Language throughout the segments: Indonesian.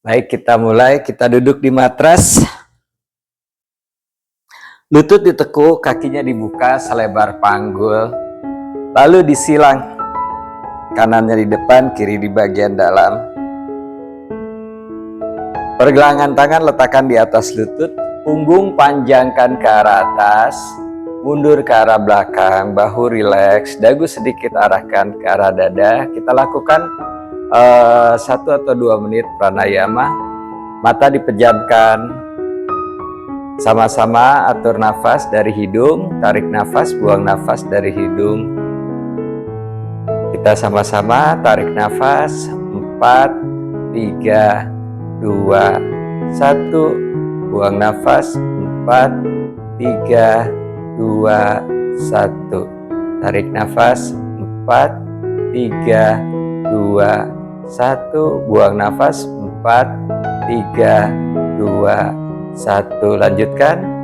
Baik, kita mulai. Kita duduk di matras. Lutut ditekuk, kakinya dibuka selebar panggul. Lalu disilang. Kanannya di depan, kiri di bagian dalam. Pergelangan tangan letakkan di atas lutut. Punggung panjangkan ke arah atas. Mundur ke arah belakang. Bahu rileks. Dagu sedikit arahkan ke arah dada. Kita lakukan 1 atau 2 menit pranayama. Mata dipejamkan. Sama-sama atur nafas dari hidung, tarik nafas, buang nafas dari hidung. Kita sama-sama tarik nafas, 4, 3, 2, 1. Buang nafas, 4, 3, 2, 1. Tarik nafas, 4, 3, 2, 1. Buang nafas, 4, 3, 2, 1. Lanjutkan.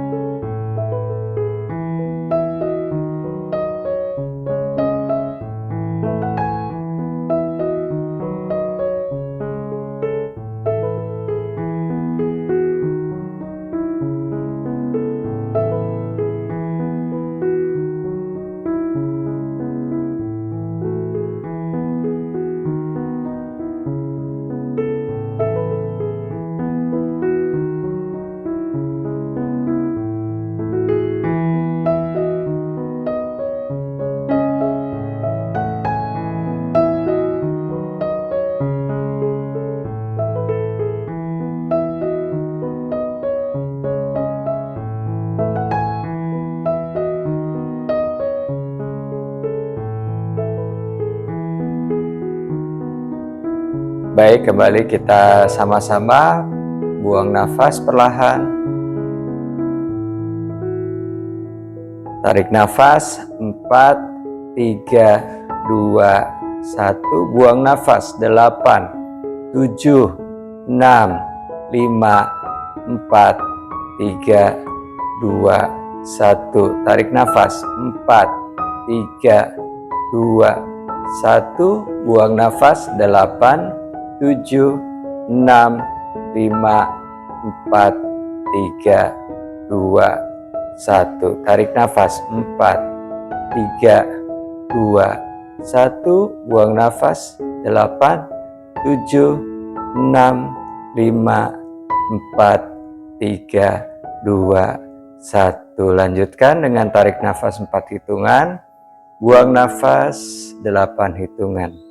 Baik, kembali kita sama-sama buang nafas perlahan. Tarik nafas, 4, 3, 2, 1. Buang nafas, 8, 7, 6, 5, 4, 3, 2, 1. Tarik nafas, 4, 3, 2, 1. Buang nafas, 8, 7, 6, 5, 4, 3, 2, 1. Tarik nafas, 4, 3, 2, 1. Buang nafas, 8, 7, 6, 5, 4, 3, 2, 1. Lanjutkan dengan tarik nafas 4 hitungan. Buang nafas 8 hitungan.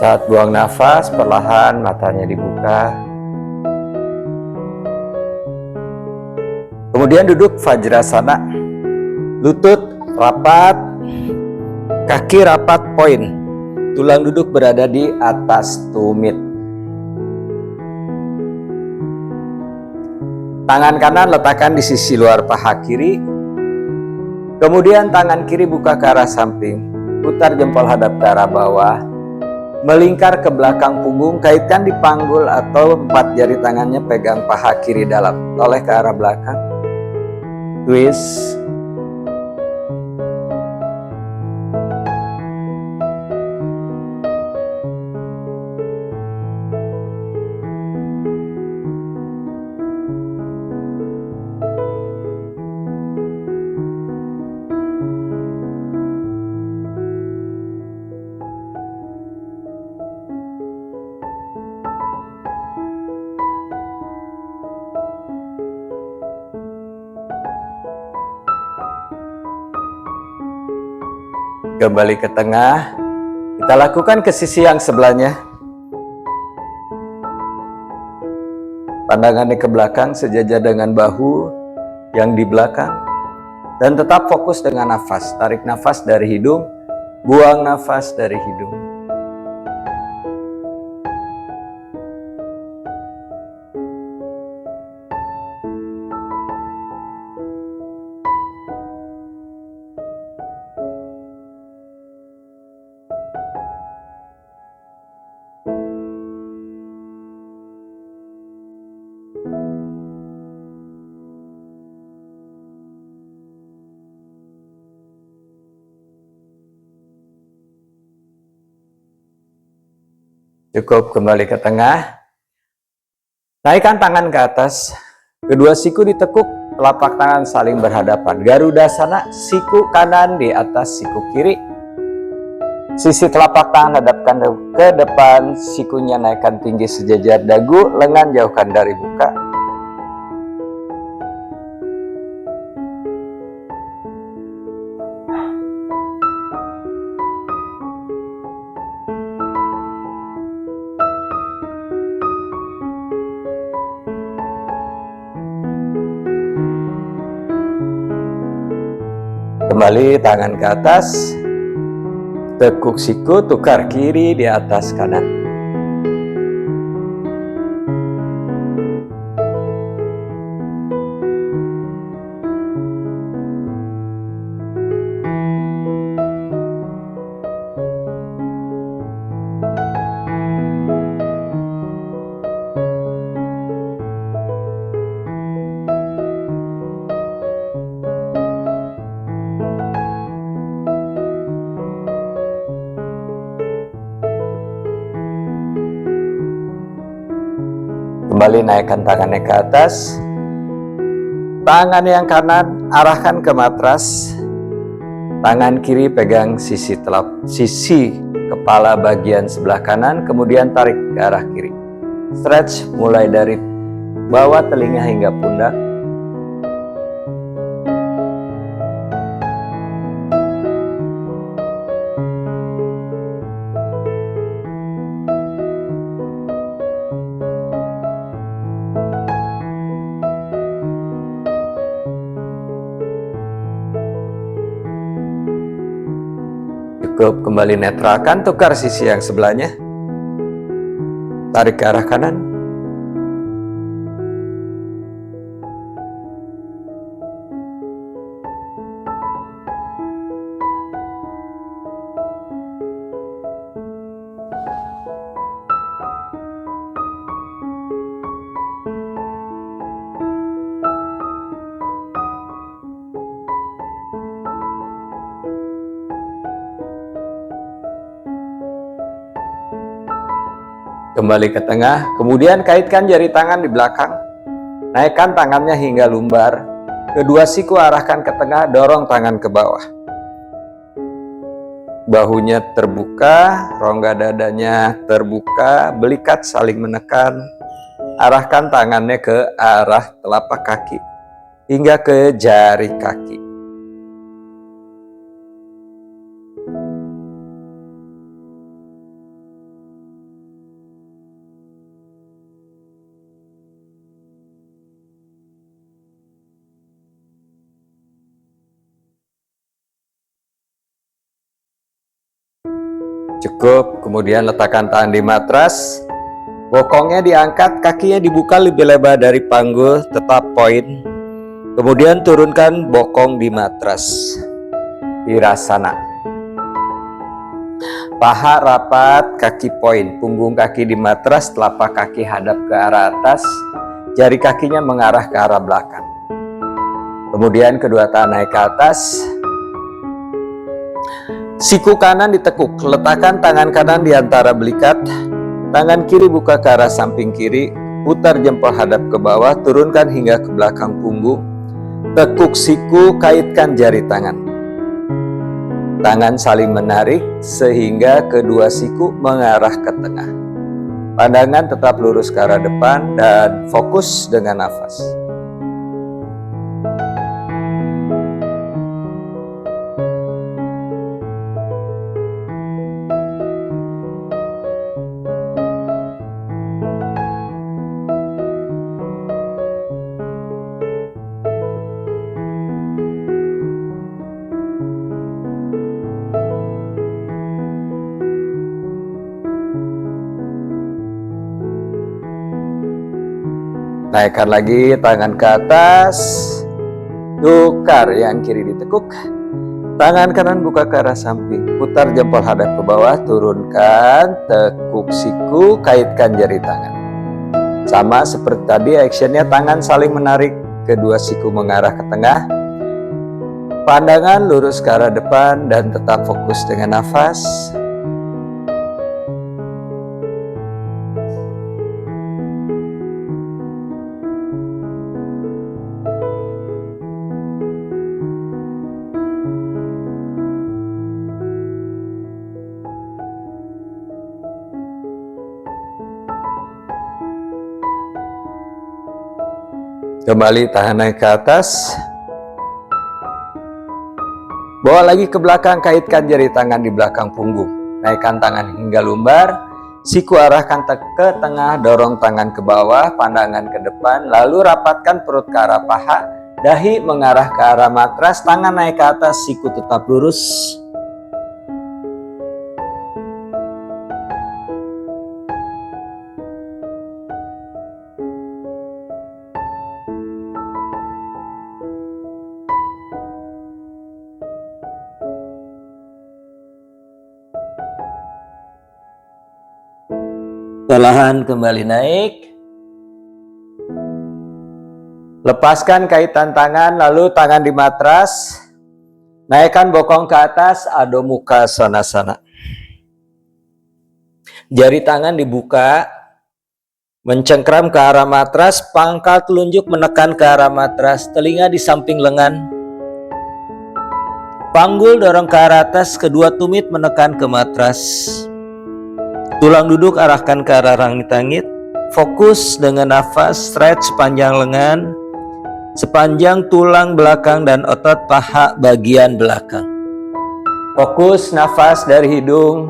Saat buang nafas, perlahan matanya dibuka. Kemudian duduk Vajrasana. Lutut rapat, kaki rapat poin. Tulang duduk berada di atas tumit. Tangan kanan letakkan di sisi luar paha kiri. Kemudian tangan kiri buka ke arah samping. Putar jempol hadap ke arah bawah. Melingkar ke belakang punggung, kaitkan di panggul atau 4 jari tangannya pegang paha kiri dalam, toleh ke arah belakang. Twist. Kembali ke tengah. Kita lakukan ke sisi yang sebelahnya. Pandangannya ke belakang sejajar dengan bahu yang di belakang. Dan tetap fokus dengan nafas. Tarik nafas dari hidung, buang nafas dari hidung. Cukup, kembali ke tengah. Naikkan tangan ke atas. Kedua siku ditekuk, telapak tangan saling berhadapan. Garudasana, siku kanan di atas siku kiri. Sisi telapak tangan hadapkan ke depan, sikunya naikkan tinggi sejajar dagu, lengan jauhkan dari muka. Kembali tangan ke atas, tekuk siku, tukar kiri di atas kanan. Kembali naikkan tangannya ke atas. Tangan yang kanan arahkan ke matras. Tangan kiri pegang sisi kepala bagian sebelah kanan, kemudian tarik ke arah kiri. Stretch mulai dari bawah telinga hingga pundak. Cukup, kembali netralkan, tukar sisi yang sebelahnya. Tarik ke arah kanan. Kembali ke tengah, kemudian kaitkan jari tangan di belakang. Naikkan tangannya hingga lumbar. Kedua siku arahkan ke tengah, dorong tangan ke bawah. Bahunya terbuka, rongga dadanya terbuka, belikat saling menekan. Arahkan tangannya ke arah telapak kaki hingga ke jari kaki. Cukup, kemudian letakkan tangan di matras. Bokongnya diangkat, kakinya dibuka lebih lebar dari panggul, tetap poin. Kemudian turunkan bokong di matras. Virasana. Paha rapat, kaki poin, punggung kaki di matras, telapak kaki hadap ke arah atas, jari kakinya mengarah ke arah belakang. Kemudian kedua tangan naik ke atas. Siku kanan ditekuk, letakkan tangan kanan di antara belikat, tangan kiri buka ke arah samping kiri, putar jempol hadap ke bawah, turunkan hingga ke belakang punggung, tekuk siku, kaitkan jari tangan. Tangan saling menarik sehingga kedua siku mengarah ke tengah. Pandangan tetap lurus ke arah depan dan fokus dengan nafas. Naikkan lagi tangan ke atas. Tukar, yang kiri ditekuk. Tangan kanan buka ke arah samping. Putar jempol hadap ke bawah, turunkan, tekuk siku, kaitkan jari tangan. Sama seperti tadi actionnya, tangan saling menarik, kedua siku mengarah ke tengah. Pandangan lurus ke arah depan dan tetap fokus dengan nafas. Kembali tangan naik ke atas. Bawa lagi ke belakang, kaitkan jari tangan di belakang punggung. Naikkan tangan hingga lumbar. Siku arahkan ke tengah, dorong tangan ke bawah, pandangan ke depan. Lalu rapatkan perut ke arah paha. Dahi mengarah ke arah matras, tangan naik ke atas, siku tetap lurus. Perlahan kembali naik. Lepaskan kaitan tangan, lalu tangan di matras. Naikkan bokong ke atas, Adho Mukha Svanasana. Jari tangan dibuka, mencengkram ke arah matras, pangkal telunjuk menekan ke arah matras, telinga di samping lengan. Panggul dorong ke arah atas, kedua tumit menekan ke matras. Tulang duduk arahkan ke arah langit-langit. Fokus dengan nafas, stretch sepanjang lengan, sepanjang tulang belakang dan otot paha bagian belakang. Fokus nafas dari hidung.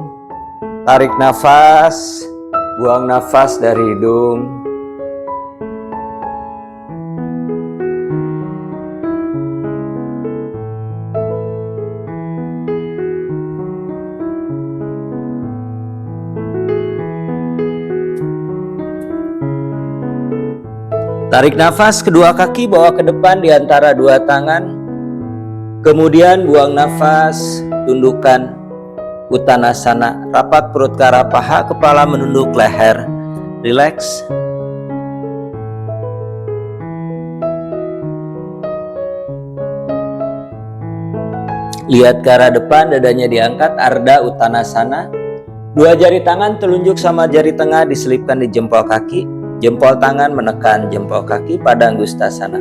Tarik nafas, buang nafas dari hidung. Tarik nafas, kedua kaki bawa ke depan di antara dua tangan. Kemudian buang nafas, tundukkan Uttanasana. Rapat perut ke arah paha, kepala menunduk leher. Relax. Lihat ke arah depan, dadanya diangkat, Ardha Uttanasana. Dua jari tangan telunjuk sama jari tengah diselipkan di jempol kaki. Jempol tangan menekan jempol kaki pada Anggustasana.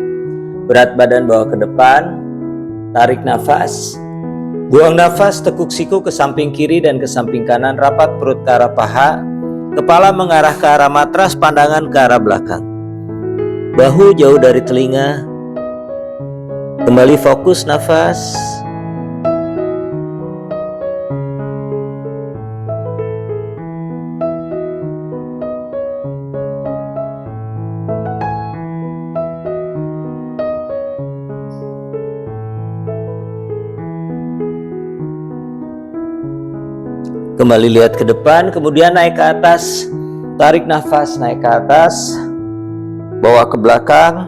Berat badan bawa ke depan. Tarik nafas. Buang nafas, tekuk siku ke samping kiri dan ke samping kanan. Rapat perut ke arah paha. Kepala mengarah ke arah matras, pandangan ke arah belakang. Bahu jauh dari telinga. Kembali fokus nafas. Kembali lihat ke depan, kemudian naik ke atas. Tarik nafas, naik ke atas. Bawa ke belakang.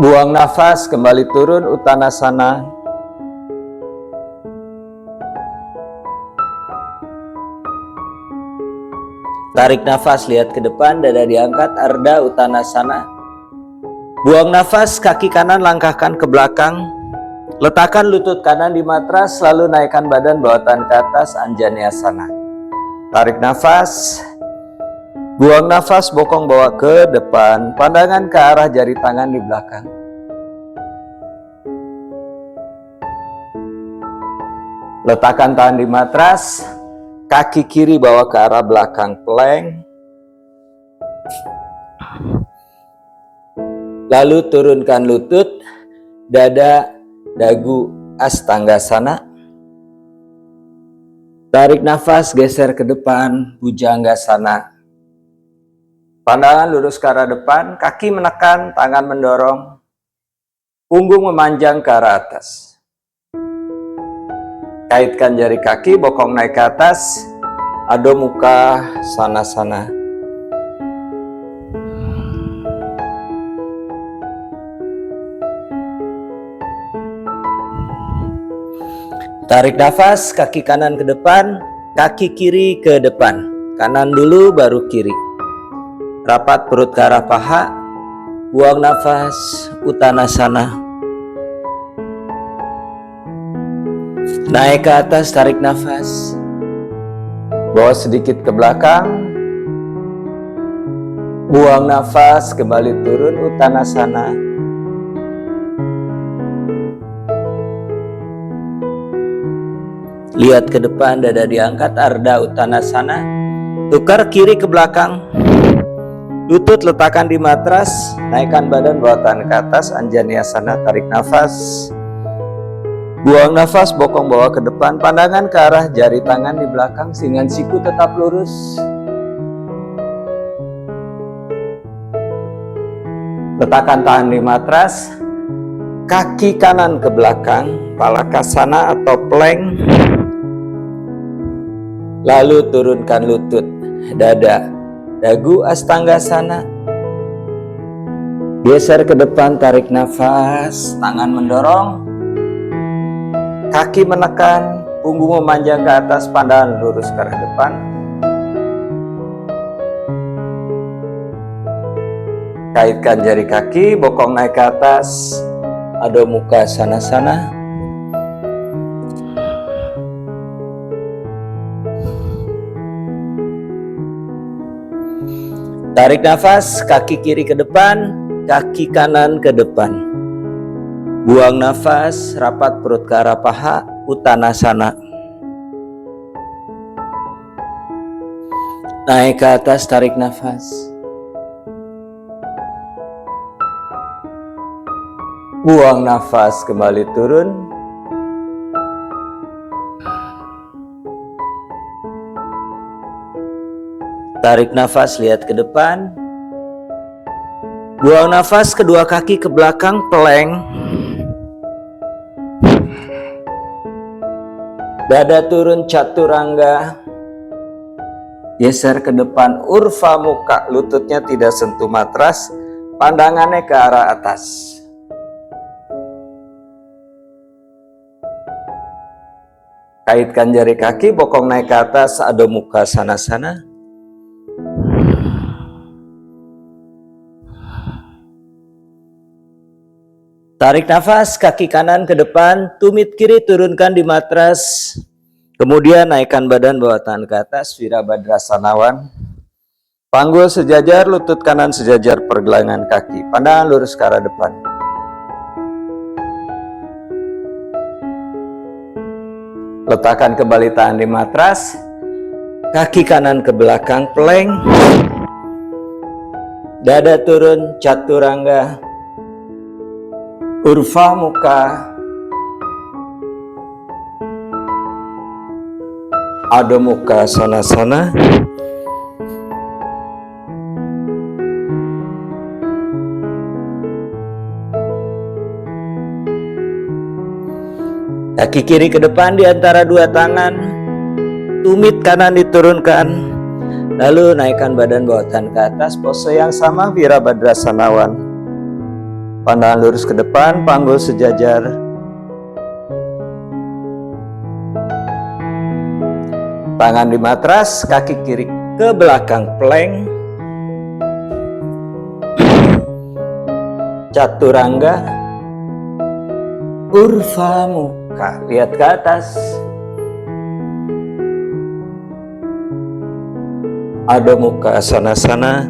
Buang nafas, kembali turun Uttanasana. Tarik nafas, lihat ke depan, dada diangkat, Ardha Uttanasana. Buang nafas, kaki kanan langkahkan ke belakang. Letakkan lutut kanan di matras, lalu naikkan badan bawa tangan ke atas, Anjaneyasana. Tarik nafas. Buang nafas, bokong bawa ke depan, pandangan ke arah jari tangan di belakang. Letakkan tangan di matras, kaki kiri bawa ke arah belakang plank. Lalu turunkan lutut, dada, dagu, Astanggasana. Tarik nafas, geser ke depan, Bhujanggasana. Pandangan lurus ke arah depan, kaki menekan, tangan mendorong, punggung memanjang ke arah atas. Kaitkan jari kaki, bokong naik ke atas, Adho Mukha Svanasana. Tarik nafas, kaki kanan ke depan, kaki kiri ke depan. Kanan dulu baru kiri. Rapat perut ke arah paha. Buang nafas, Uttanasana. Naik ke atas, tarik nafas. Bawa sedikit ke belakang. Buang nafas, kembali turun, Uttanasana. Lihat ke depan, dada diangkat, Ardha Uttanasana. Tukar kiri ke belakang. Lutut letakkan di matras, naikkan badan, bawa tangan ke atas, Anjaneyasana, tarik nafas. Buang nafas, bokong bawa ke depan, pandangan ke arah jari tangan di belakang, singan siku tetap lurus. Letakkan tangan di matras, kaki kanan ke belakang, Palakasana atau plank. Lalu turunkan lutut, dada, dagu, Astanggasana. Geser ke depan, tarik nafas, tangan mendorong, kaki menekan, punggung memanjang ke atas, pandangan lurus ke arah depan. Kaitkan jari kaki, bokong naik ke atas, Adho Mukha Svanasana. Tarik nafas, kaki kiri ke depan, kaki kanan ke depan. Buang nafas, rapat perut ke arah paha, Uttanasana. Naik ke atas, tarik nafas. Buang nafas, kembali turun. Tarik nafas, lihat ke depan. Buang nafas, kedua kaki ke belakang, plank. Dada turun, Chaturanga. Geser ke depan, Urva Mukha, lututnya tidak sentuh matras, pandangannya ke arah atas. Kaitkan jari kaki, bokong naik ke atas, Adho Mukha Svanasana. Tarik nafas, kaki kanan ke depan, tumit kiri turunkan di matras. Kemudian naikkan badan, bawa tangan ke atas, Virabhadrasanawan. Panggul sejajar, lutut kanan sejajar pergelangan kaki, pandangan lurus ke arah depan. Letakkan kembali tangan di matras, kaki kanan ke belakang, plank. Dada turun, Chaturanga. Urva Mukha. Adho Mukha Svanasana. Kaki kiri ke depan di antara dua tangan. Tumit kanan diturunkan. Lalu naikkan badan, bawa tangan ke atas, pose yang sama, Virabhadrasanawan. Pandangan lurus ke depan, panggul sejajar. Tangan di matras, kaki kiri ke belakang, plank. Chaturanga. Urva Mukha, lihat ke atas. Adho Mukha Svanasana.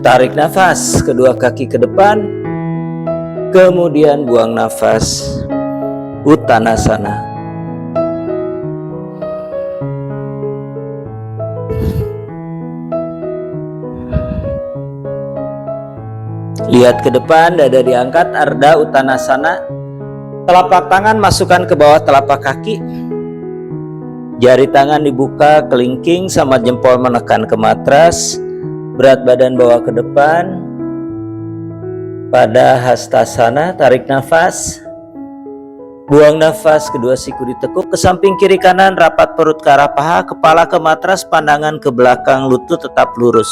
Tarik nafas, kedua kaki ke depan, kemudian buang nafas, Uttanasana. Lihat ke depan, dada diangkat, Ardha Uttanasana. Telapak tangan masukkan ke bawah telapak kaki. Jari tangan dibuka, kelingking sama jempol menekan ke matras. Berat badan bawa ke depan. Pada Hastasana, tarik nafas. Buang nafas, kedua siku ditekuk ke samping kiri kanan, rapat perut ke arah paha, kepala ke matras, pandangan ke belakang, lutut tetap lurus.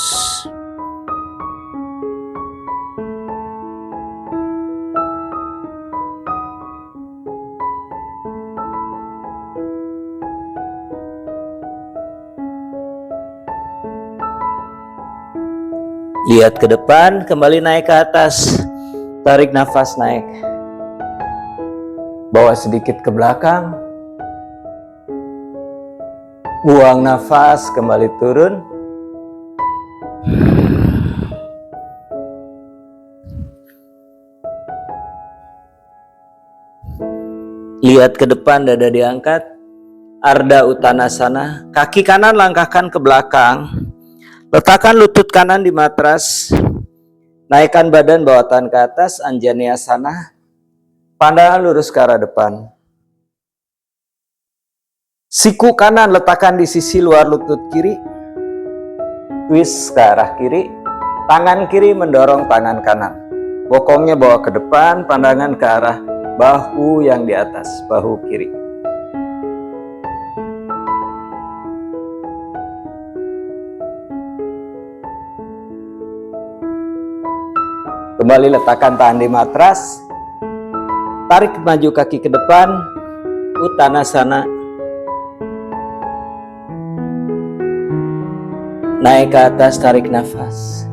Lihat ke depan, kembali naik ke atas. Tarik nafas naik. Bawa sedikit ke belakang. Buang nafas, kembali turun. Lihat ke depan, dada diangkat. Ardha Uttanasana. Kaki kanan langkahkan ke belakang. Letakkan lutut kanan di matras. Naikkan badan, bawa tangan ke atas, Anjaneyasana. Pandangan lurus ke arah depan. Siku kanan letakkan di sisi luar lutut kiri. Twist ke arah kiri. Tangan kiri mendorong tangan kanan. Bokongnya bawa ke depan, pandangan ke arah bahu yang di atas, bahu kiri. Kembali letakkan tangan di matras. Tarik maju kaki ke depan, Uttanasana. Naik ke atas, tarik nafas.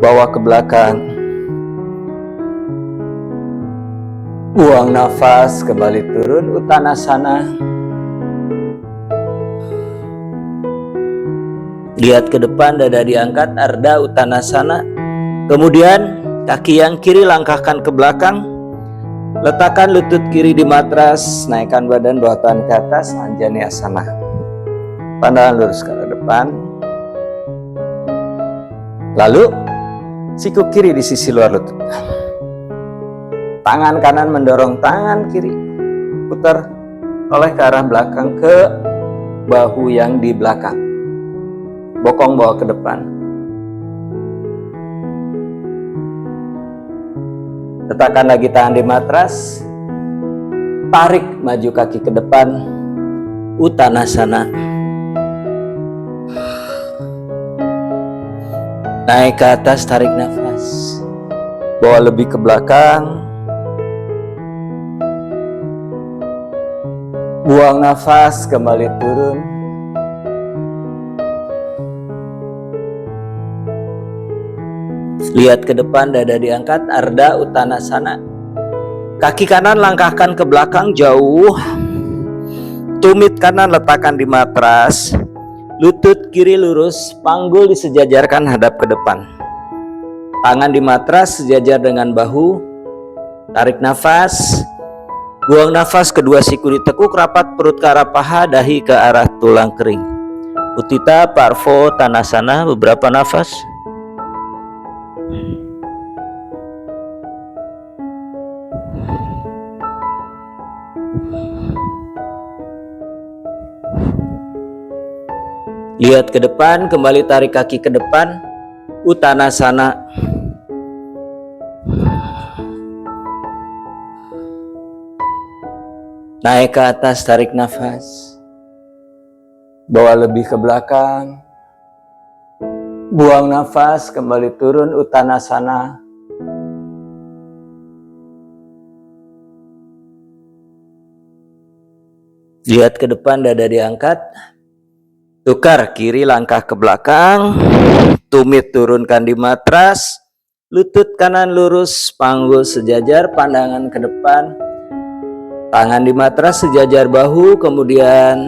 Bawa ke belakang. Buang nafas, kembali turun, Uttanasana. Lihat ke depan, dada diangkat, Ardha Uttanasana. Kemudian kaki yang kiri langkahkan ke belakang. Letakkan lutut kiri di matras, naikkan badan, bawa tangan ke atas, Anjaneyasana. Pandangan lurus ke arah depan. Lalu, siku kiri di sisi luar lutut. Tangan kanan mendorong tangan kiri. Putar oleh ke arah belakang ke bahu yang di belakang. Bokong bawa ke depan. Letakkan lagi tangan di matras. Tarik maju kaki ke depan, Uttanasana. Naik ke atas, tarik nafas. Bawa lebih ke belakang. Buang nafas, kembali turun. Lihat ke depan, dada diangkat, Ardha Uttanasana. Kaki kanan langkahkan ke belakang jauh. Tumit kanan letakkan di matras. Lutut kiri lurus, panggul disejajarkan hadap ke depan. Tangan di matras sejajar dengan bahu. Tarik nafas. Buang nafas, kedua siku ditekuk, rapat perut ke arah paha, dahi ke arah tulang kering. Utthita Parvo Tanasana, beberapa nafas. Lihat ke depan, kembali tarik kaki ke depan, Uttanasana. Naik ke atas, tarik nafas. Bawa lebih ke belakang. Buang nafas, kembali turun, Uttanasana. Lihat ke depan, dada diangkat. Tukar, kiri langkah ke belakang. Tumit turunkan di matras. Lutut kanan lurus, panggul sejajar, pandangan ke depan. Tangan di matras sejajar bahu, kemudian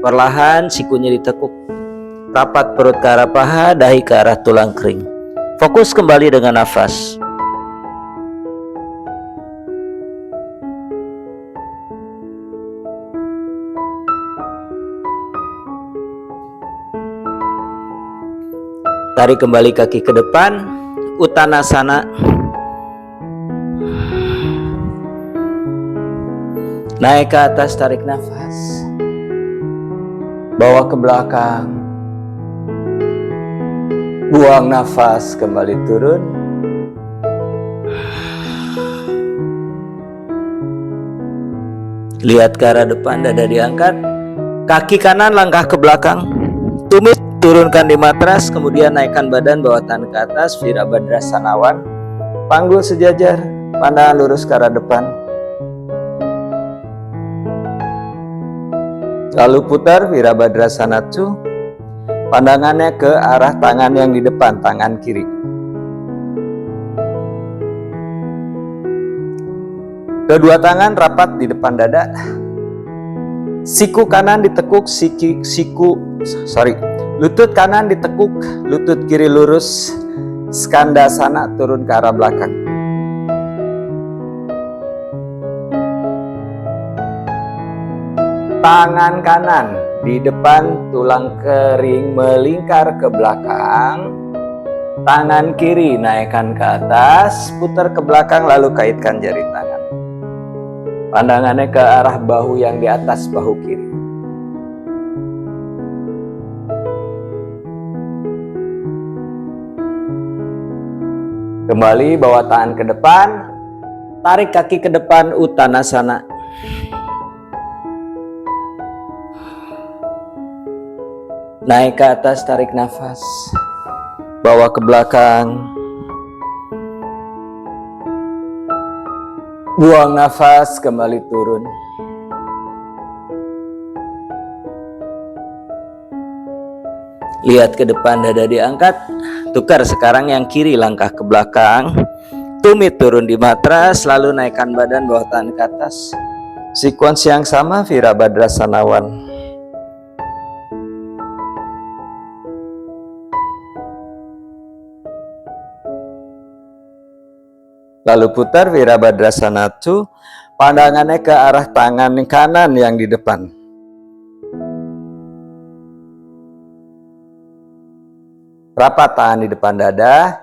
perlahan sikunya ditekuk. Rapat perut ke arah paha, dahi ke arah tulang kering. Fokus kembali dengan nafas. Tarik kembali kaki ke depan, Uttanasana. Naik ke atas, tarik nafas. Bawa ke belakang. Buang nafas, kembali turun. Lihat ke arah depan, dada diangkat. Kaki kanan langkah ke belakang. Tumit, turunkan di matras, kemudian naikkan badan, bawa tangan ke atas, Virabhadrasanawan. Panggul sejajar, pandangan lurus ke arah depan. Lalu putar Virabhadrasana 2. Pandangannya ke arah tangan yang di depan, tangan kiri. Kedua tangan rapat di depan dada. Siku kanan ditekuk, lutut kanan ditekuk, lutut kiri lurus. Skandasana, turun ke arah belakang. Tangan kanan di depan tulang kering melingkar ke belakang. Tangan kiri naikkan ke atas, putar ke belakang lalu kaitkan jari tangan. Pandangannya ke arah bahu yang di atas bahu kiri. Kembali bawa tangan ke depan, tarik kaki ke depan, Uttanasana. Naik ke atas, tarik nafas, bawa ke belakang. Buang nafas, kembali turun. Lihat ke depan, dada diangkat. Tukar sekarang yang kiri, langkah ke belakang. Tumit turun di matras, lalu naikkan badan, bawa tangan ke atas. Sekuens yang sama, Virabhadrasanawan. Lalu putar Virabhadrasana 2, pandangannya ke arah tangan kanan yang di depan. Rapat tangan di depan dada,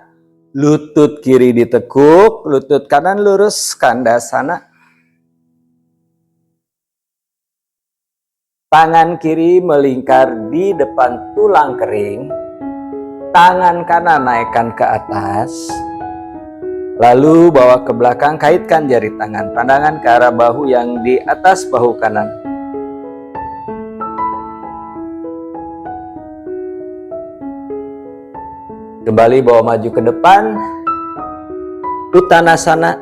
lutut kiri ditekuk, lutut kanan lurus, Skandasana. Tangan kiri melingkar di depan tulang kering, tangan kanan naikkan ke atas. Lalu bawa ke belakang, kaitkan jari tangan, pandangan ke arah bahu yang di atas bahu kanan. Kembali bawa maju ke depan, Uttanasana.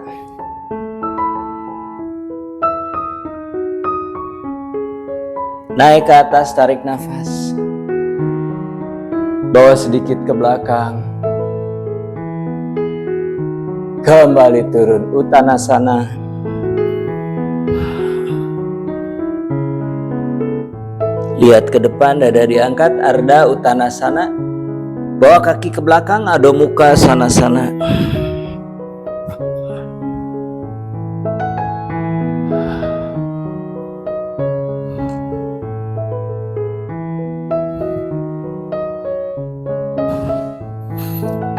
Naik ke atas, tarik nafas. Bawa sedikit ke belakang. Kembali turun, Uttanasana. Lihat ke depan, dada diangkat, Ardha Uttanasana. Bawa kaki ke belakang, Adho Mukha Svanasana.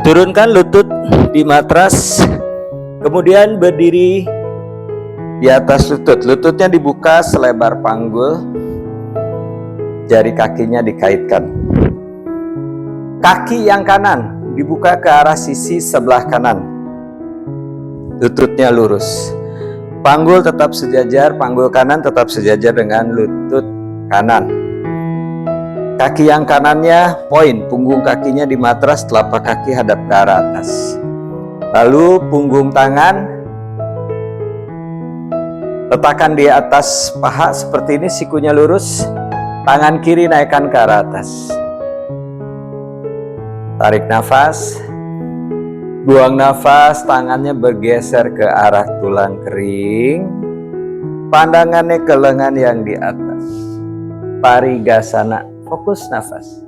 Turunkan lutut di matras, kemudian berdiri di atas lutut. Lututnya dibuka selebar panggul, jari kakinya dikaitkan. Kaki yang kanan dibuka ke arah sisi sebelah kanan. Lututnya lurus. Panggul tetap sejajar, panggul kanan tetap sejajar dengan lutut kanan. Kaki yang kanannya poin, punggung kakinya di matras, telapak kaki hadap ke arah atas. Lalu punggung tangan letakkan di atas paha seperti ini, sikunya lurus. Tangan kiri naikkan ke arah atas. Tarik nafas, buang nafas, tangannya bergeser ke arah tulang kering, pandangannya ke lengan yang di atas. Parigasana, fokus nafas.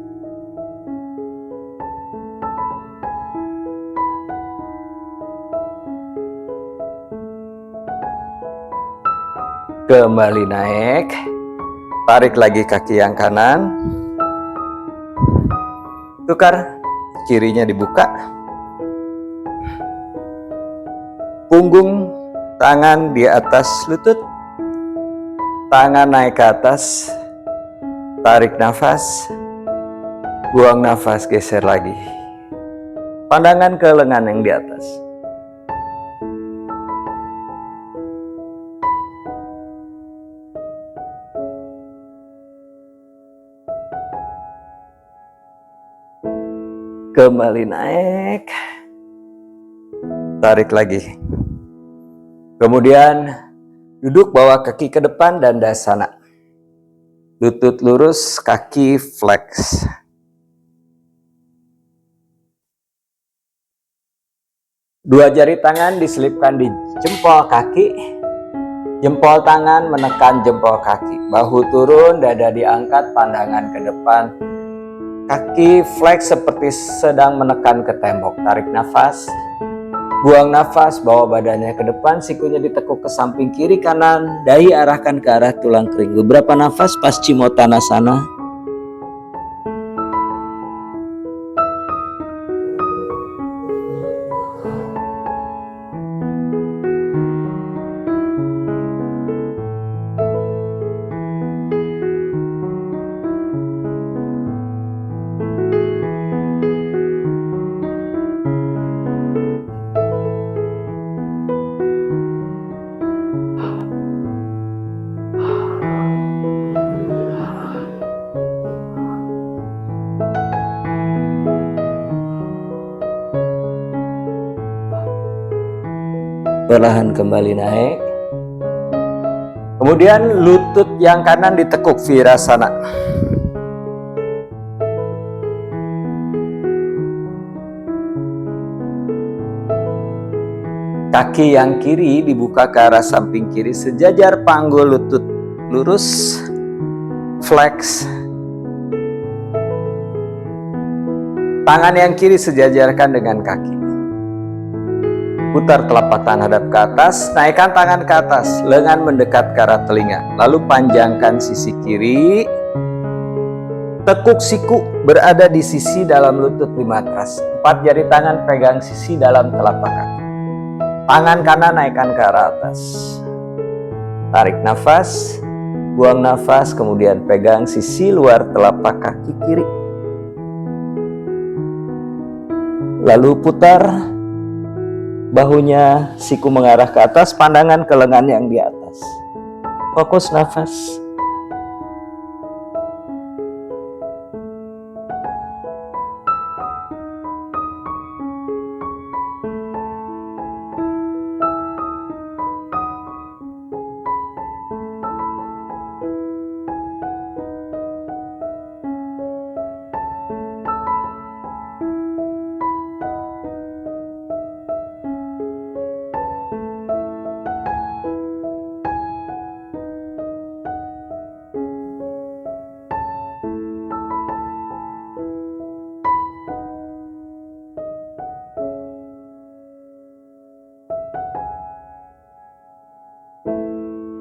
Kembali naik, tarik lagi kaki yang kanan, tukar. Kirinya dibuka, punggung tangan di atas lutut, tangan naik ke atas, tarik nafas, buang nafas, geser lagi, pandangan ke lengan yang di atas. Kembali naik. Tarik lagi. Kemudian duduk, bawa kaki ke depan, dandasana. Lutut lurus, kaki flex. Dua jari tangan diselipkan di jempol kaki. Jempol tangan menekan jempol kaki. Bahu turun, dada diangkat, pandangan ke depan. Kaki flex seperti sedang menekan ke tembok. Tarik nafas. Buang nafas, bawa badannya ke depan, sikunya ditekuk ke samping kiri kanan, dahi arahkan ke arah tulang kering. Beberapa nafas Paschimottanasana. Perlahan kembali naik. Kemudian lutut yang kanan ditekuk, Virasana. Kaki yang kiri dibuka ke arah samping kiri, sejajar panggul, lutut lurus, flex. Tangan yang kiri sejajarkan dengan kaki. Putar telapak tangan hadap ke atas, naikkan tangan ke atas, lengan mendekat ke arah telinga. Lalu panjangkan sisi kiri. Tekuk siku berada di sisi dalam lutut di matras. 4 jari tangan pegang sisi dalam telapak kaki. Tangan kanan naikkan ke arah atas. Tarik nafas, buang nafas, kemudian pegang sisi luar telapak kaki kiri. Lalu putar bahunya, siku mengarah ke atas, pandangan ke lengan yang di atas. Fokus nafas.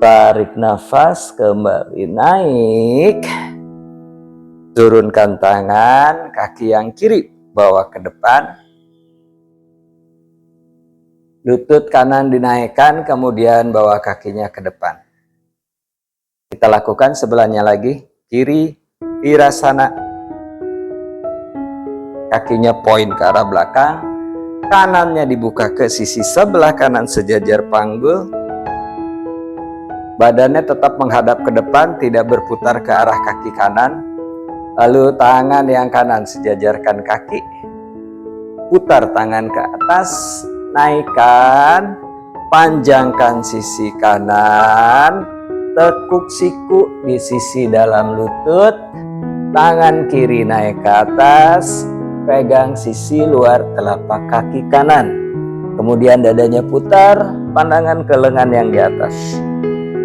Tarik nafas, kembali naik. Turunkan tangan, kaki yang kiri bawa ke depan. Lutut kanan dinaikkan, kemudian bawa kakinya ke depan. Kita lakukan sebelahnya lagi. Kiri, Virasana. Kakinya poin ke arah belakang. Kanannya dibuka ke sisi sebelah kanan sejajar panggul. Badannya tetap menghadap ke depan, tidak berputar ke arah kaki kanan. Lalu tangan yang kanan sejajarkan kaki. Putar tangan ke atas, naikkan, panjangkan sisi kanan, tekuk siku di sisi dalam lutut, tangan kiri naik ke atas, pegang sisi luar telapak kaki kanan. Kemudian dadanya putar, pandangan ke lengan yang di atas.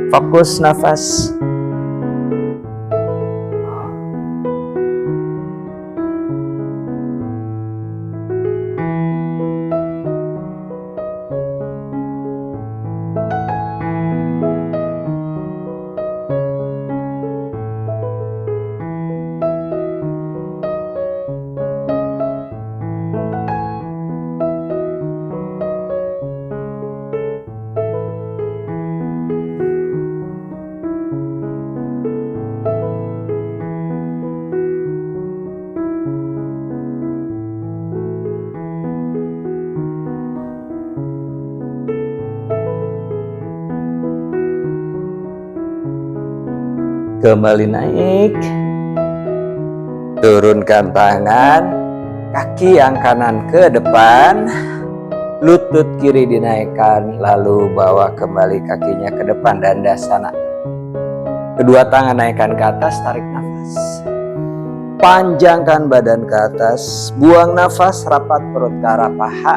Fokus nafas. Kembali naik. Turunkan tangan, Kaki yang kanan ke depan, lutut kiri dinaikkan, lalu bawa kembali kakinya ke depan, Dandasana. Kedua tangan naikkan ke atas, tarik nafas. Panjangkan badan ke atas, buang nafas, rapat perut ke arah paha.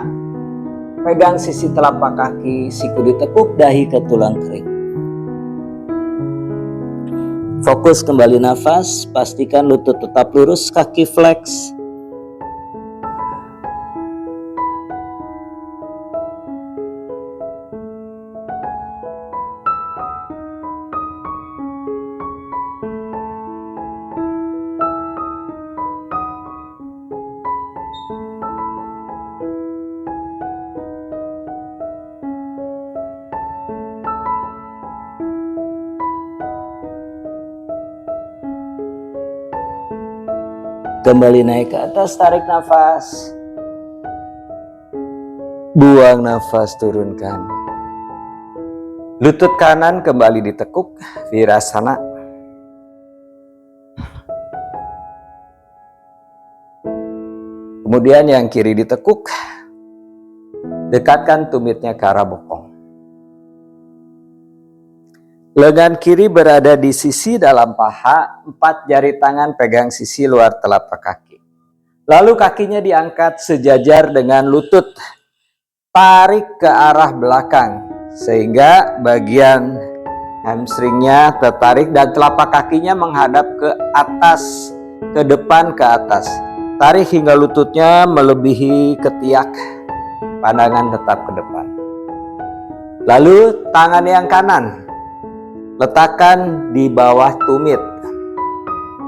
Pegang sisi telapak kaki, siku ditekuk, dahi ke tulang kering. Fokus kembali nafas, pastikan lutut tetap lurus, kaki flex. Kembali naik ke atas, tarik nafas. Buang nafas, turunkan. Lutut kanan kembali ditekuk, Virasana. Kemudian yang kiri ditekuk. Dekatkan tumitnya ke arah bokong. Lengan kiri berada di sisi dalam paha, 4 jari tangan pegang sisi luar telapak kaki. Lalu kakinya diangkat sejajar dengan lutut. Tarik ke arah belakang, sehingga bagian hamstringnya tertarik dan telapak kakinya menghadap ke atas, ke depan ke atas. Tarik hingga lututnya melebihi ketiak, pandangan tetap ke depan. Lalu tangan yang kanan letakkan di bawah tumit.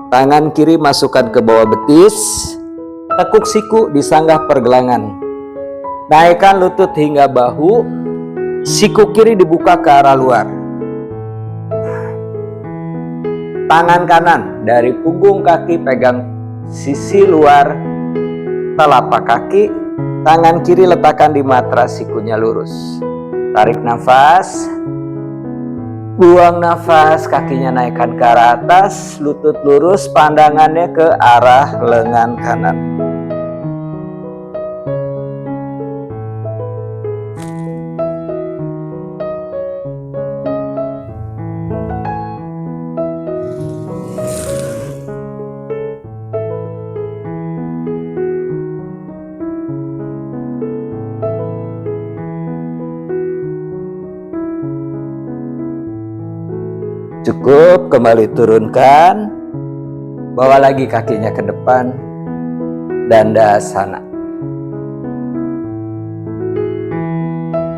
Tangan kiri masukkan ke bawah betis. Tekuk siku di sanggah pergelangan. Naikkan lutut hingga bahu. Siku kiri dibuka ke arah luar. Tangan kanan dari punggung kaki pegang sisi luar telapak kaki. Tangan kiri letakkan di matras, sikunya lurus. Tarik nafas. Buang nafas, kakinya naikkan ke arah atas, lutut lurus, pandangannya ke arah lengan kanan. Cukup, kembali turunkan. Bawa lagi kakinya ke depan. Dandasana.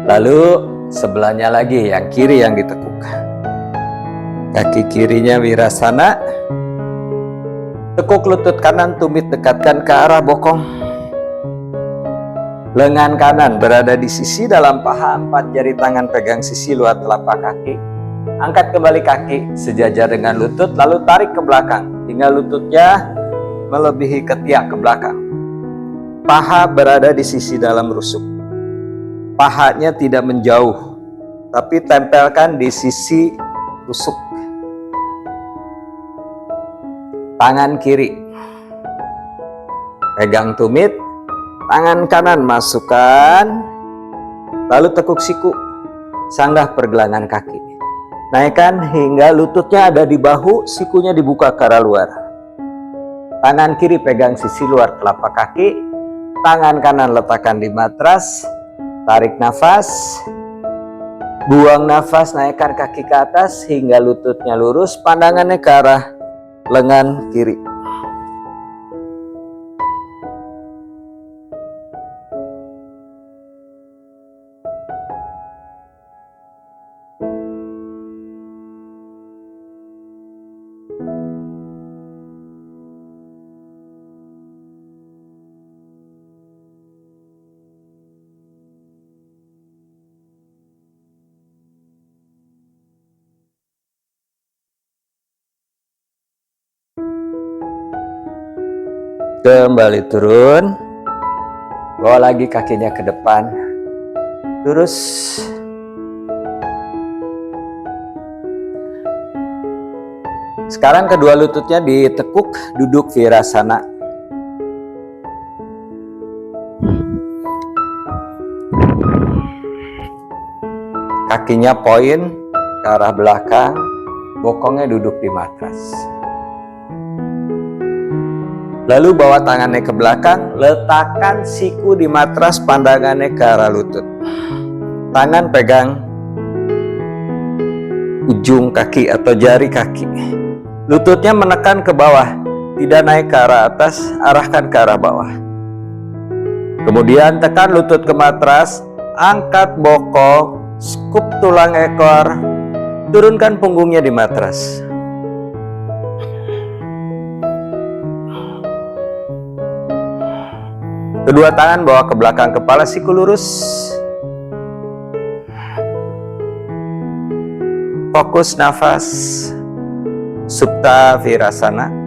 Lalu sebelahnya lagi, yang kiri yang ditekuk. Kaki kirinya Virasana. Tekuk lutut kanan, tumit dekatkan ke arah bokong. Lengan kanan berada di sisi dalam paha, 4 jari tangan pegang sisi luar telapak kaki. Angkat kembali kaki sejajar dengan lutut, lalu tarik ke belakang hingga lututnya melebihi ketiak ke belakang. Paha berada di sisi dalam rusuk. Pahanya tidak menjauh, tapi tempelkan di sisi rusuk. Tangan kiri pegang tumit, tangan kanan masukkan, lalu tekuk siku, sanggah pergelangan kaki. Naikkan hingga lututnya ada di bahu, sikunya dibuka ke arah luar. Tangan kiri pegang sisi luar telapak kaki, tangan kanan letakkan di matras. Tarik nafas, buang nafas, naikkan kaki ke atas hingga lututnya lurus, pandangannya ke arah lengan kiri. Kembali turun. Bawa lagi kakinya ke depan. Lurus. Sekarang kedua lututnya ditekuk, duduk Virasana. Kakinya poin ke arah belakang, bokongnya duduk di matras. Lalu bawa tangannya ke belakang, letakkan siku di matras, pandangannya ke arah lutut. Tangan pegang ujung kaki atau jari kaki. Lututnya menekan ke bawah, tidak naik ke arah atas, arahkan ke arah bawah. Kemudian tekan lutut ke matras, angkat bokong, skup tulang ekor, turunkan punggungnya di matras. Kedua tangan bawa ke belakang kepala, siku lurus. Fokus nafas, Supta Virasana.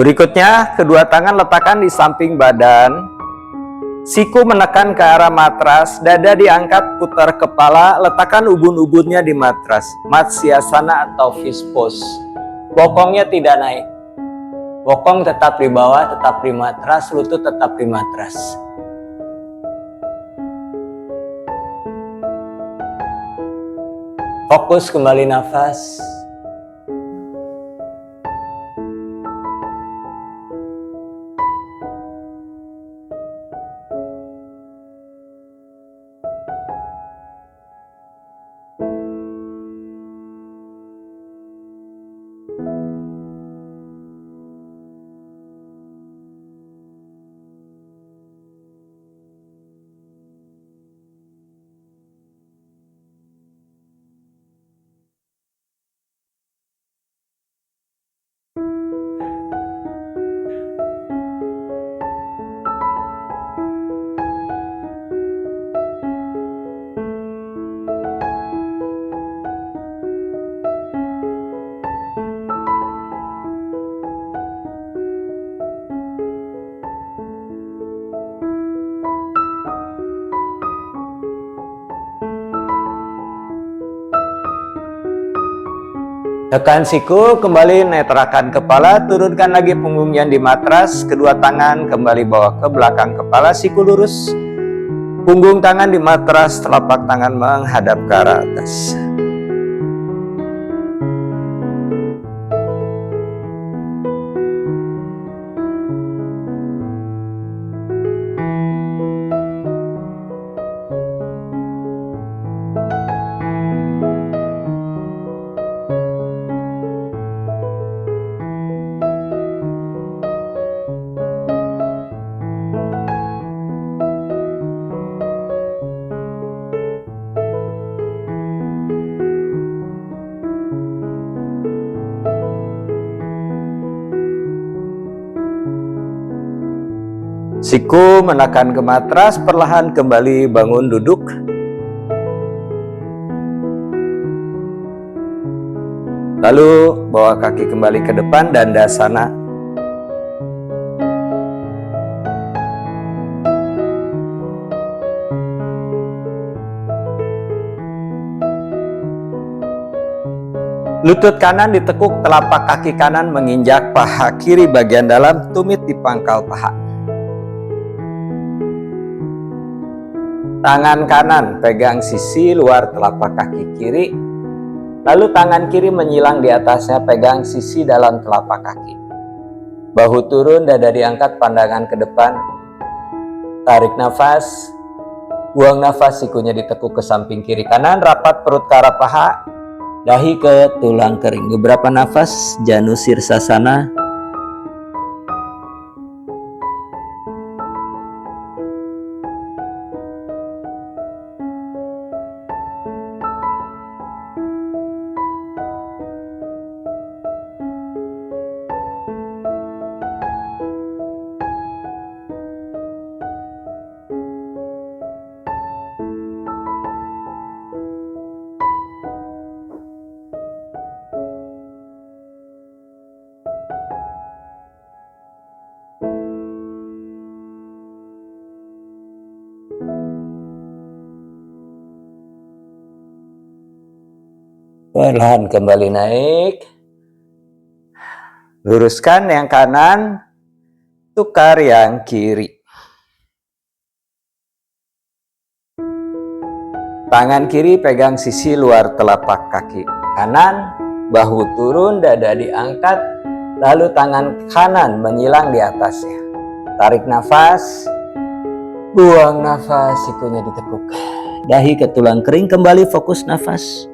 Berikutnya, kedua tangan letakkan di samping badan. Siku menekan ke arah matras, dada diangkat, putar kepala, letakkan ubun-ubunnya di matras. Matsyasana atau fish pose. Bokongnya tidak naik. Bokong tetap di bawah, tetap di matras, lutut tetap di matras. Fokus kembali nafas. Tekan siku, kembali netrakan kepala, turunkan lagi punggungnya di matras, kedua tangan kembali bawa ke belakang kepala, siku lurus. Punggung tangan di matras, telapak tangan menghadap ke arah atas. Siku menekan ke matras, perlahan kembali bangun duduk. Lalu bawa kaki kembali ke depan, Dandasana. Lutut kanan ditekuk, telapak kaki kanan menginjak paha kiri bagian dalam, tumit di pangkal paha. Tangan kanan pegang sisi luar telapak kaki kiri, lalu tangan kiri menyilang di atasnya, pegang sisi dalam telapak kaki. Bahu turun, dada diangkat, pandangan ke depan. Tarik nafas, buang nafas, sikunya ditekuk ke samping kiri kanan, rapat perut ke arah paha, dahi ke tulang kering. Beberapa nafas, Janu Sirsasana. Perlahan kembali naik. Luruskan yang kanan, tukar yang kiri. Tangan kiri pegang sisi luar telapak kaki kanan, bahu turun, dada diangkat, lalu tangan kanan menyilang di atasnya. Tarik nafas, buang nafas, sikunya ditekuk. Dahi ke tulang kering, kembali fokus nafas.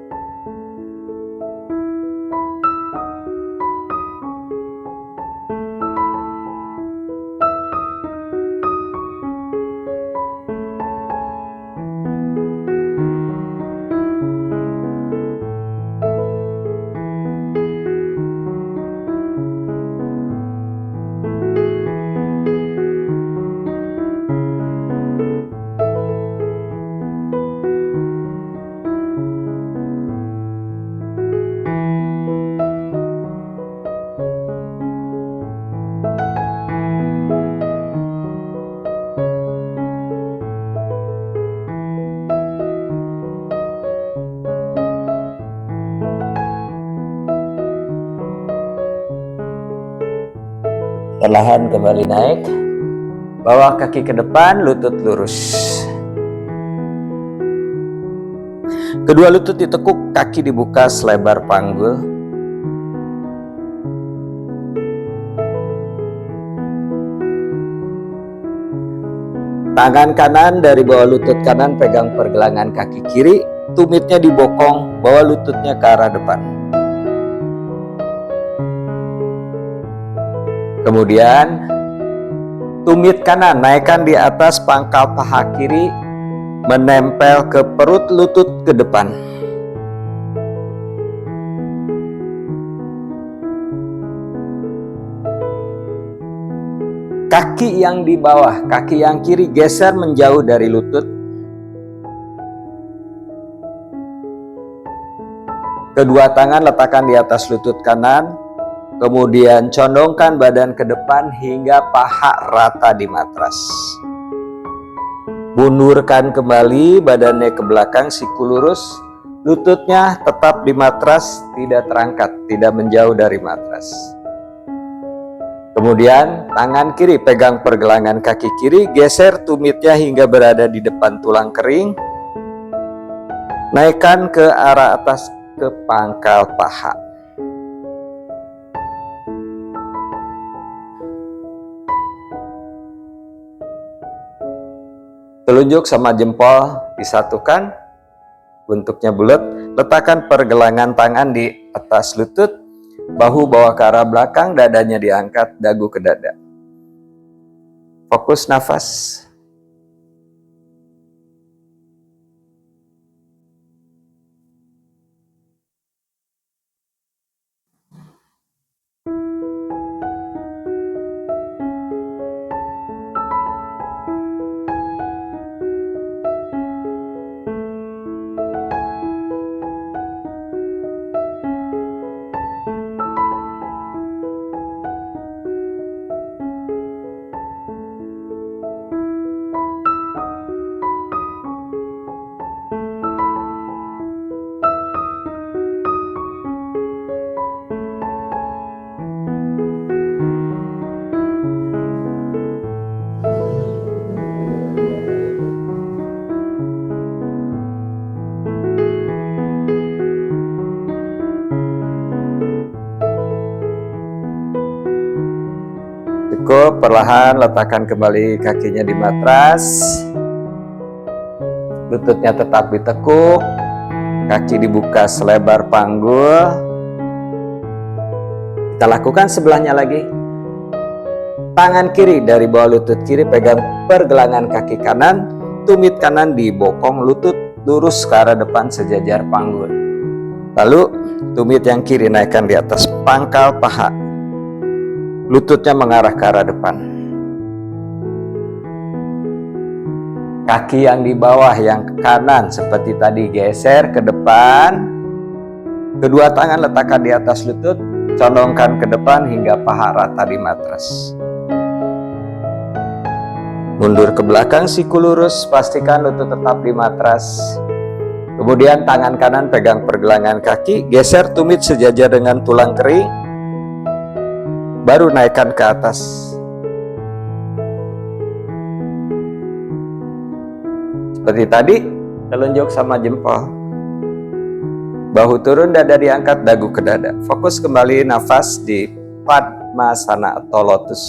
Perlahan kembali naik. Bawa kaki ke depan, lutut lurus. Kedua lutut ditekuk, kaki dibuka selebar panggul. Tangan kanan dari bawah lutut kanan pegang pergelangan kaki kiri, tumitnya dibokong, bawa lututnya ke arah depan. Kemudian tumit kanan naikkan di atas pangkal paha kiri, menempel ke perut lutut ke depan. Kaki yang di bawah, kaki yang kiri geser menjauh dari lutut. Kedua tangan letakkan di atas lutut kanan. Kemudian condongkan badan ke depan hingga paha rata di matras. Mundurkan kembali badannya ke belakang, siku lurus. Lututnya tetap di matras, tidak terangkat, tidak menjauh dari matras. Kemudian tangan kiri pegang pergelangan kaki kiri, geser tumitnya hingga berada di depan tulang kering. Naikkan ke arah atas ke pangkal paha. Telunjuk sama jempol disatukan, bentuknya bulat. Letakkan pergelangan tangan di atas lutut, bahu bawa ke arah belakang, dadanya diangkat, dagu ke dada. Fokus nafas. Cukup, perlahan letakkan kembali kakinya di matras. Lututnya tetap ditekuk, kaki dibuka selebar panggul. Kita lakukan sebelahnya lagi. Tangan kiri dari bawah lutut kiri pegang pergelangan kaki kanan, tumit kanan dibokong, lutut lurus ke arah depan sejajar panggul. Lalu tumit yang kiri naikkan di atas pangkal paha. Lututnya mengarah ke arah depan. Kaki yang di bawah yang kanan seperti tadi geser ke depan. Kedua tangan letakkan di atas lutut, condongkan ke depan hingga paha rata di matras. Mundur ke belakang, siku lurus, pastikan lutut tetap di matras. Kemudian tangan kanan pegang pergelangan kaki, geser tumit sejajar dengan tulang kering, baru naikkan ke atas. Seperti tadi, telunjuk sama jempol. Bahu turun, dada diangkat, dagu ke dada. Fokus kembali nafas di Padmasana atau lotus.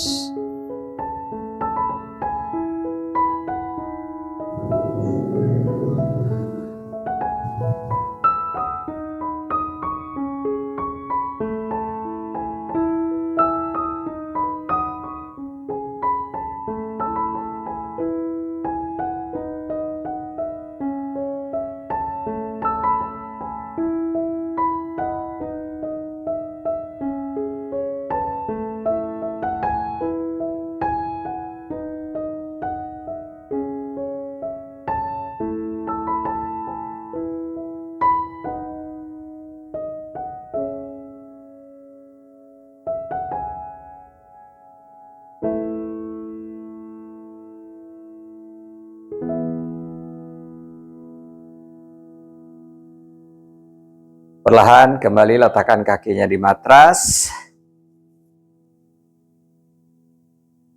Perlahan kembali letakkan kakinya di matras.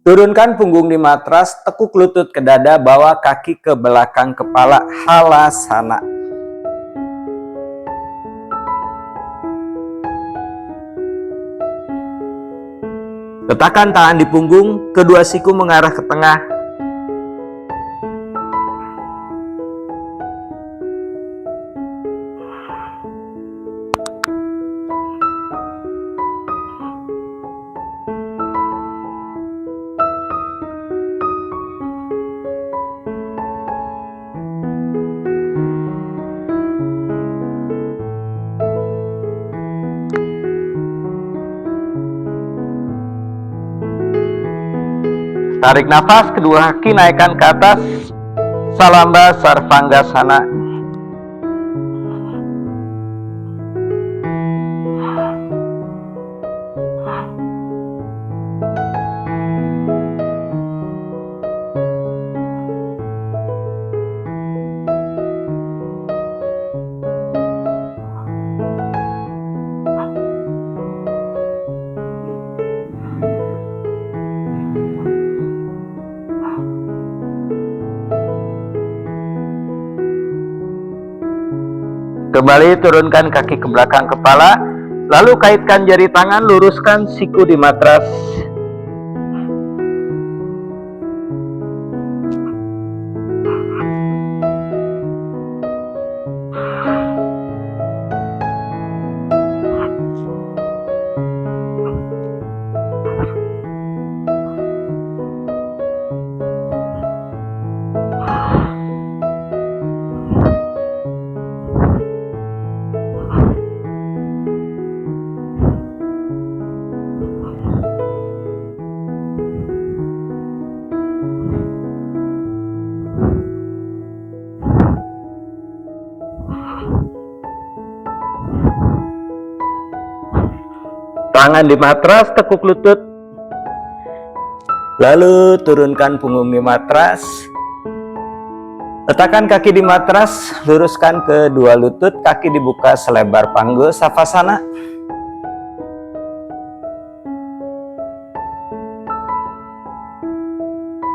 Turunkan punggung di matras, tekuk lutut ke dada, bawa kaki ke belakang kepala, halasana. Letakkan tangan di punggung, kedua siku mengarah ke tengah. Tarik nafas, kedua kaki naikkan ke atas, Salamba Sarvangasana. Kembali turunkan kaki ke belakang kepala, lalu kaitkan jari tangan, luruskan siku di matras. Tangan di matras, tekuk lutut. Lalu turunkan punggung di matras. Letakkan kaki di matras, luruskan kedua lutut, kaki dibuka selebar panggul, Savasana.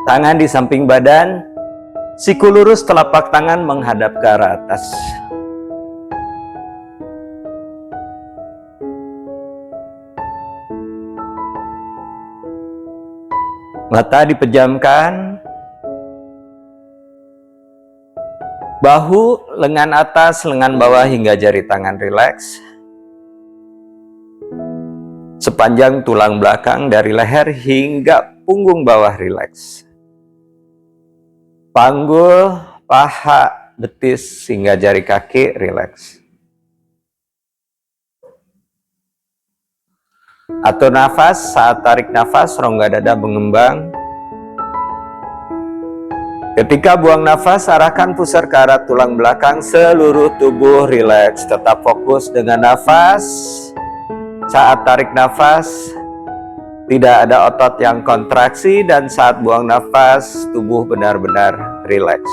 Tangan di samping badan, siku lurus, telapak tangan menghadap ke arah atas. Mata dipejamkan, bahu, lengan atas, lengan bawah hingga jari tangan rileks. Sepanjang tulang belakang dari leher hingga punggung bawah rileks. Panggul, paha, betis hingga jari kaki rileks. Atur nafas, saat tarik nafas rongga dada mengembang. Ketika buang nafas, arahkan pusar ke arah tulang belakang, seluruh tubuh rileks. Tetap fokus dengan nafas. Saat tarik nafas, tidak ada otot yang kontraksi, dan saat buang nafas, tubuh benar-benar rileks.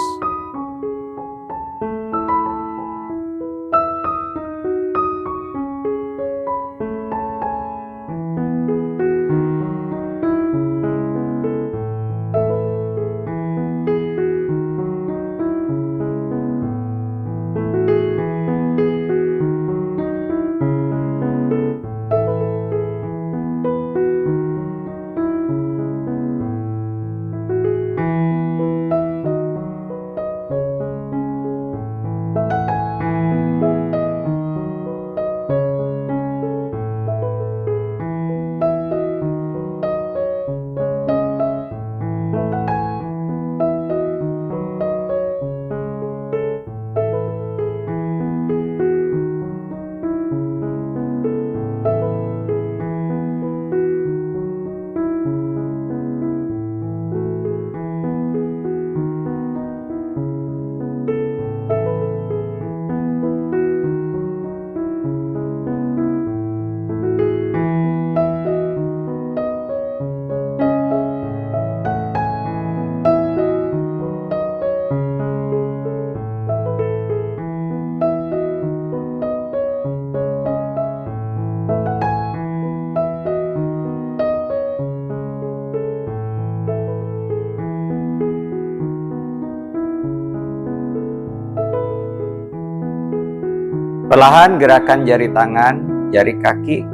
Perlahan gerakan jari tangan, jari kaki.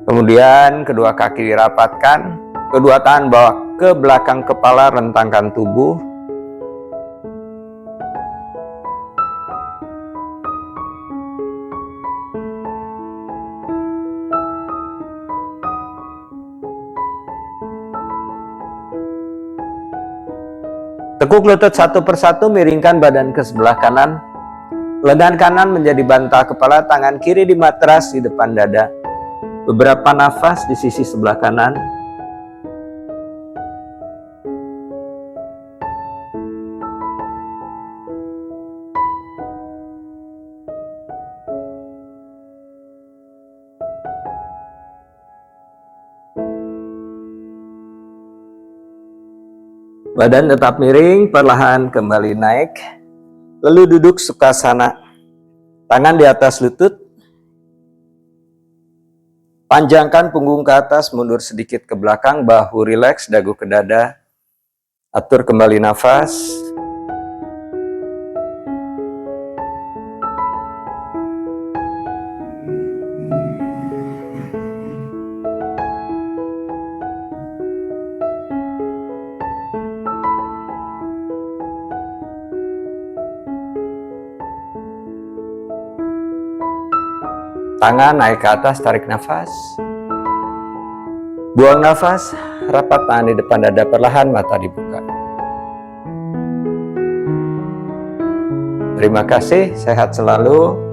Kemudian kedua kaki dirapatkan, kedua tangan bawa ke belakang kepala, rentangkan tubuh. Tekuk lutut satu persatu, miringkan badan ke sebelah kanan. Lengan kanan menjadi bantal kepala, tangan kiri di matras di depan dada. Beberapa nafas di sisi sebelah kanan. Badan tetap miring, perlahan kembali naik. Lalu duduk sukhasana. Tangan di atas lutut. Panjangkan punggung ke atas, mundur sedikit ke belakang, bahu rileks, dagu ke dada. Atur kembali nafas. Tangan naik ke atas, tarik nafas. Buang nafas, rapat tangan di depan dada, perlahan mata dibuka. Terima kasih, sehat selalu.